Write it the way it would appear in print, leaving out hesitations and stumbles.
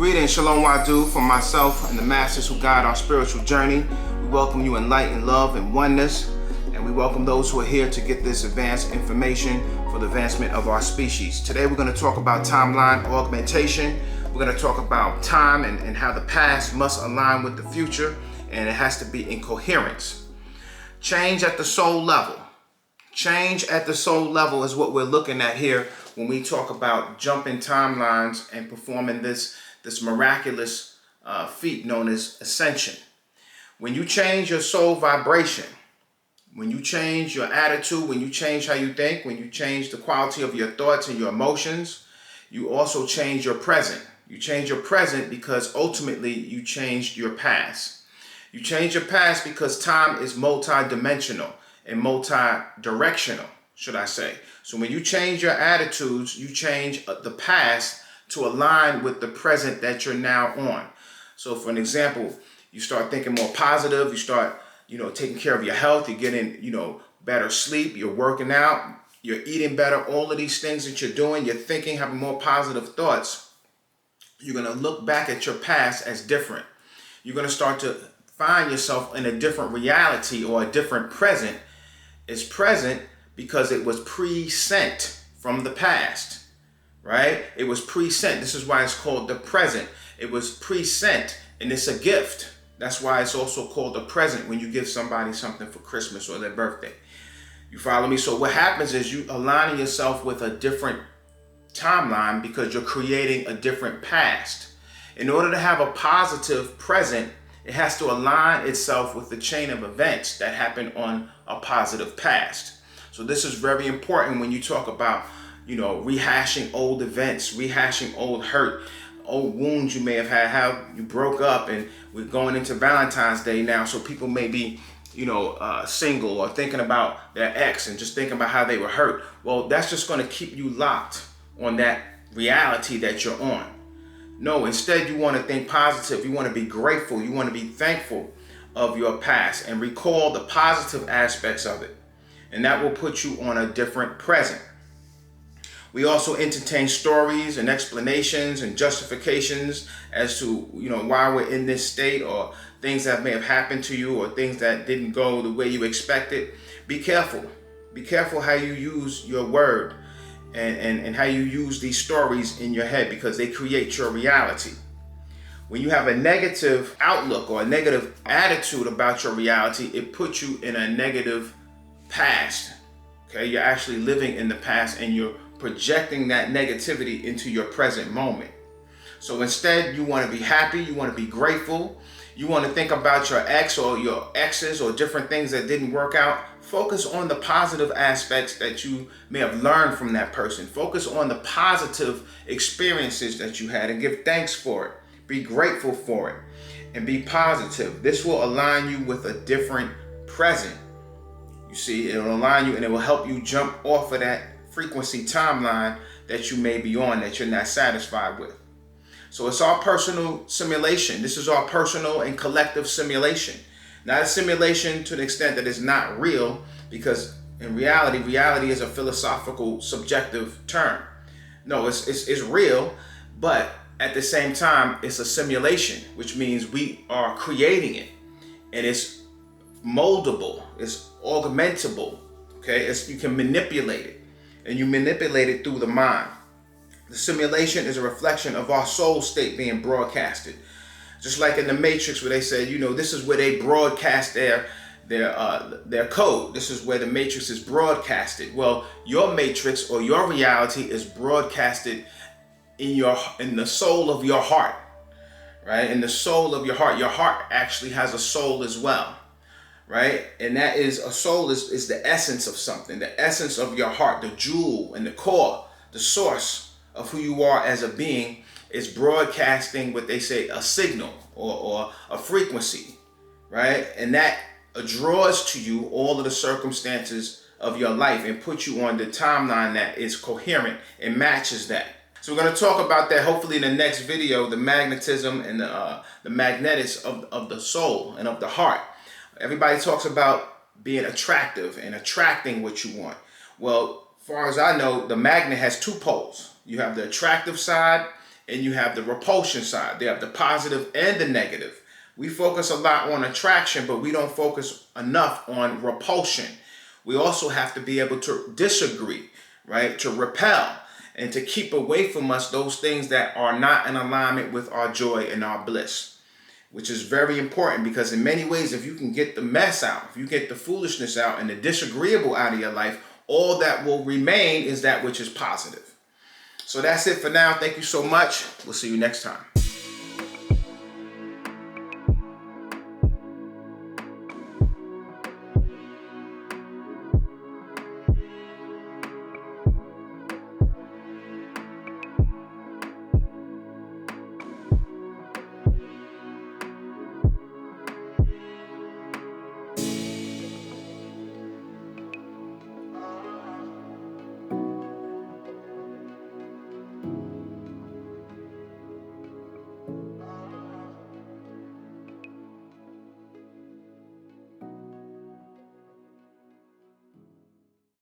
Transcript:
Greetings, Shalom Wadu, from myself and the masters who guide our spiritual journey. We welcome you in light and love and oneness, and we welcome those who are here to get this advanced information for the advancement of our species. Today we're going to talk about timeline augmentation. We're going to talk about time and how the past must align with the future, and it has to be in coherence. Change at the soul level. Change at the soul level is what we're looking at here when we talk about jumping timelines and performing this miraculous feat known as ascension. When you change your soul vibration, when you change your attitude, when you change how you think, when you change the quality of your thoughts and your emotions, you also change your present. You change your present because ultimately you changed your past. You change your past because time is multi-dimensional and multi-directional, should I say. So when you change your attitudes, you change the past to align with the present that you're now on. So for an example, you start thinking more positive, you start, taking care of your health, you're getting, better sleep, you're working out, you're eating better, all of these things that you're doing, you're thinking, having more positive thoughts. You're going to look back at your past as different. You're going to start to find yourself in a different reality or a different present. It's present because it was pre-sent from the past. Right? It was pre-sent. This is why it's called the present. It was pre-sent, and it's a gift. That's why it's also called a present when you give somebody something for Christmas or their birthday. You follow me? So what happens is you aligning yourself with a different timeline because you're creating a different past. In order to have a positive present, it has to align itself with the chain of events that happened on a positive past. So this is very important when you talk about rehashing old events, rehashing old hurt, old wounds you may have had, how you broke up, and we're going into Valentine's Day now, so people may be, single or thinking about their ex and just thinking about how they were hurt. Well, that's just going to keep you locked on that reality that you're on. No, instead you want to think positive. You want to be grateful. You want to be thankful of your past and recall the positive aspects of it. And that will put you on a different present. We also entertain stories and explanations and justifications as to, why we're in this state, or things that may have happened to you, or things that didn't go the way you expected. Be careful. Be careful how you use your word and how you use these stories in your head, because they create your reality. When you have a negative outlook or a negative attitude about your reality, it puts you in a negative past. Okay, you're actually living in the past and you're projecting that negativity into your present moment. So instead, you want to be happy, you want to be grateful, you want to think about your ex or your exes or different things that didn't work out. Focus on the positive aspects that you may have learned from that person. Focus on the positive experiences that you had and give thanks for it. Be grateful for it and be positive. This will align you with a different present. You see, it will align you and it will help you jump off of that frequency timeline that you may be on that you're not satisfied with. So it's all personal simulation. This is all personal and collective simulation. Not a simulation to the extent that it's not real, because in reality is a philosophical, subjective term. No, it's real, but at the same time, it's a simulation, which means we are creating it, and it's moldable, it's augmentable. Okay, you can manipulate it. And you manipulate it through the mind. The simulation is a reflection of our soul state being broadcasted. Just like in the Matrix, where they said, this is where they broadcast their code. This is where the Matrix is broadcasted. Well, your Matrix or your reality is broadcasted in the soul of your heart, right? In the soul of your heart. Your heart actually has a soul as well. Right? And that is, a soul is the essence of something, the essence of your heart, the jewel and the core, the source of who you are as a being is broadcasting what they say a signal or a frequency, right? And that draws to you all of the circumstances of your life and puts you on the timeline that is coherent and matches that. So we're going to talk about that hopefully in the next video, the magnetism and the magnetics of the soul and of the heart. Everybody talks about being attractive and attracting what you want. Well, as far as I know, the magnet has two poles. You have the attractive side and you have the repulsion side. They have the positive and the negative. We focus a lot on attraction, but we don't focus enough on repulsion. We also have to be able to disagree, right? To repel and to keep away from us those things that are not in alignment with our joy and our bliss, which is very important, because in many ways, if you can get the mess out, if you get the foolishness out and the disagreeable out of your life, all that will remain is that which is positive. So that's it for now. Thank you so much. We'll see you next time.